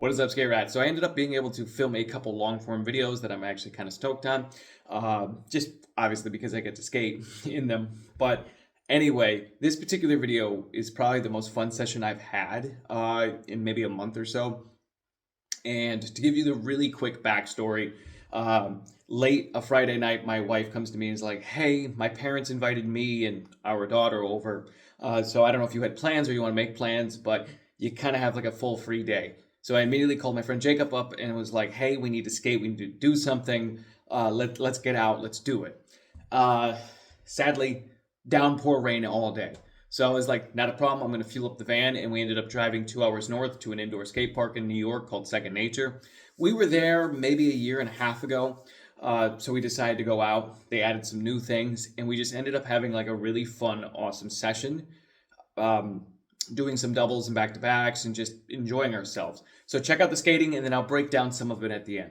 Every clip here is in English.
What is up, Skate Rat? So I ended up being able to film a couple long form videos that I'm actually kind of stoked on. Just obviously because I get to skate in them. But anyway, this particular video is probably the most fun session I've had in maybe a month or so. And to give you the really quick backstory, late a Friday night, my wife comes to me and is like, "Hey, my parents invited me and our daughter over. So I don't know if you had plans or you want to make plans, but you kind of have like a full free day." So I immediately called my friend Jacob up and was like, "Hey, we need to skate. We need to do something. Let's get out. Let's do it." Uh, Sadly, downpour rain all day. So I was like, not a problem. I'm going to fuel up the van. And we ended up driving 2 hours north to an indoor skate park in New York called Second Nature. We were there maybe a year and a half ago. So we decided to go out. They added some new things. And we just ended up having like a really fun, awesome session. Um, Doing some doubles and back to backs and just enjoying ourselves. So check out the skating and then I'll break down some of it at the end.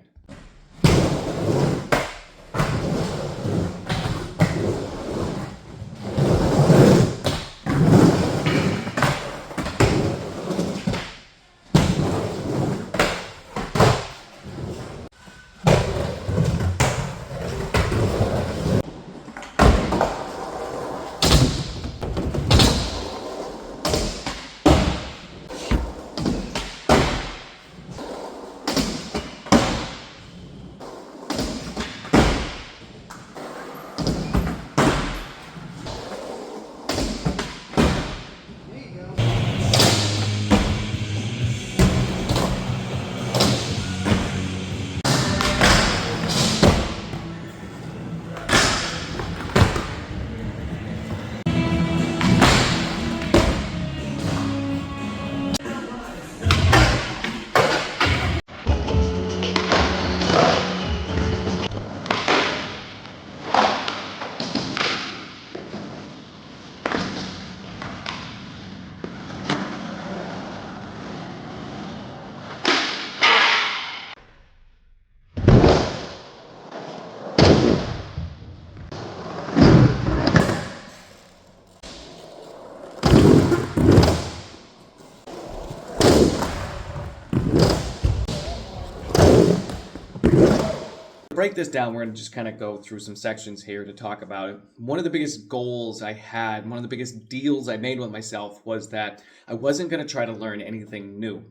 Break this down, we're going to just kind of go through some sections here to talk about it. One of the biggest goals I had, one of the biggest deals I made with myself was that I wasn't going to try to learn anything new.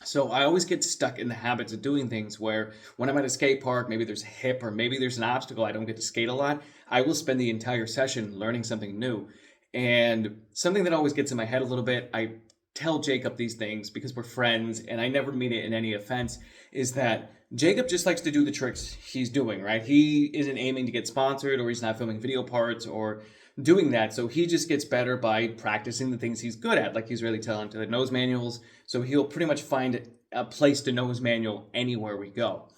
So I always get stuck in the habits of doing things where when I'm at a skate park, maybe there's a hip or maybe there's an obstacle I don't get to skate a lot, I will spend the entire session learning something new. And something that always gets in my head a little bit, I tell Jacob these things because we're friends and I never mean it in any offense, is that Jacob just likes to do the tricks he's doing, right? He isn't aiming to get sponsored or he's not filming video parts or doing that. So he just gets better by practicing the things he's good at. Like he's really talented at nose manuals. So he'll pretty much find a place to nose manual anywhere we go.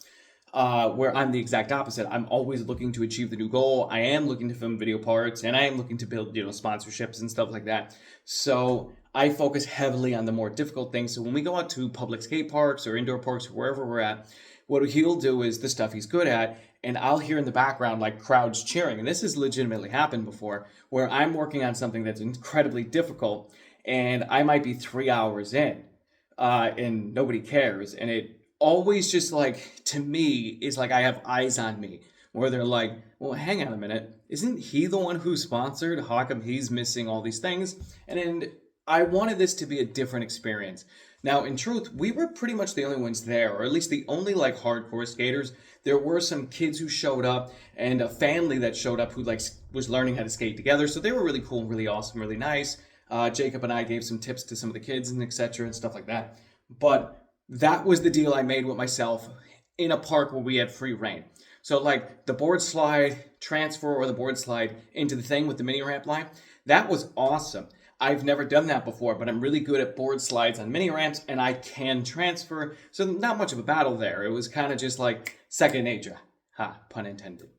Where I'm the exact opposite. I'm always looking to achieve the new goal. I am looking to film video parts and I am looking to build, sponsorships and stuff like that. So I focus heavily on the more difficult things. So when we go out to public skate parks or indoor parks, wherever we're at, what he'll do is the stuff he's good at, and I'll hear in the background like crowds cheering. And this has legitimately happened before, where I'm working on something that's incredibly difficult, and I might be 3 hours in, and nobody cares. And it always just like, to me, is like I have eyes on me, where they're like, well, hang on a minute. Isn't he the one who sponsored? How come he's missing all these things? And then I wanted this to be a different experience. Now, in truth, we were pretty much the only ones there, or at least the only like hardcore skaters. There were some kids who showed up and a family that showed up who like was learning how to skate together. So they were really cool, really awesome, really nice. Jacob and I gave some tips to some of the kids and etc. and stuff like that. But that was the deal I made with myself in a park where we had free reign. So like the board slide transfer or the board slide into the thing with the mini ramp line, that was awesome. I've never done that before, but I'm really good at board slides on mini ramps and I can transfer. So not much of a battle there. It was kind of just like second nature. Ha, pun intended.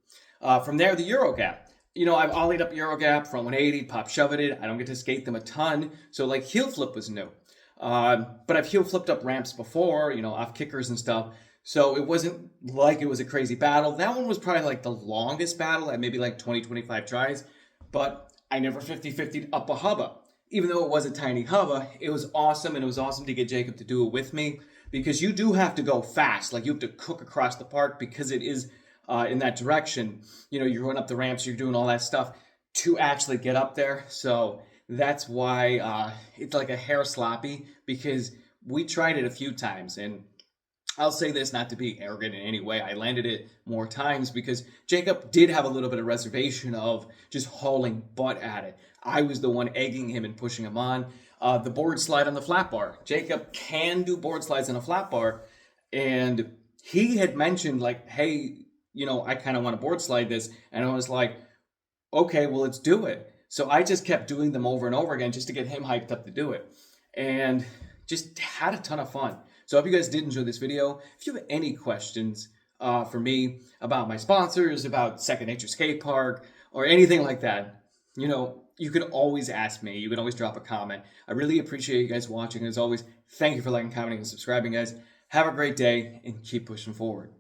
From there, the Euro gap. I've ollied up Euro gap from 180, pop shoved it. I don't get to skate them a ton. So like heel flip was new. But I've heel flipped up ramps before, off kickers and stuff. So it wasn't like it was a crazy battle. That one was probably like the longest battle at maybe like 20, 25 tries. But I never 50-50'd up a hubba. Even though it was a tiny hubba, it was awesome, and it was awesome to get Jacob to do it with me. because you do have to go fast. Like you have to cook across the park because it is in that direction. You know, you're going up the ramps, you're doing all that stuff to actually get up there. So that's why it's like a hair sloppy, because we tried it a few times, and I'll say this not to be arrogant in any way. I landed it more times because Jacob did have a little bit of reservation of just hauling butt at it. I was the one egging him and pushing him on. The board slide on the flat bar. Jacob can do board slides on a flat bar, and he had mentioned like, "Hey, you know, I kind of want to board slide this," and I was like, "Okay, well, let's do it." So I just kept doing them over and over again just to get him hyped up to do it, and just had a ton of fun. So I hope you guys did enjoy this video. If you have any questions for me about my sponsors, about Second Nature Skate Park, or anything like that, you know, you can always ask me. You can always drop a comment. I really appreciate you guys watching. As always, thank you for liking, commenting, and subscribing, guys. Have a great day and keep pushing forward.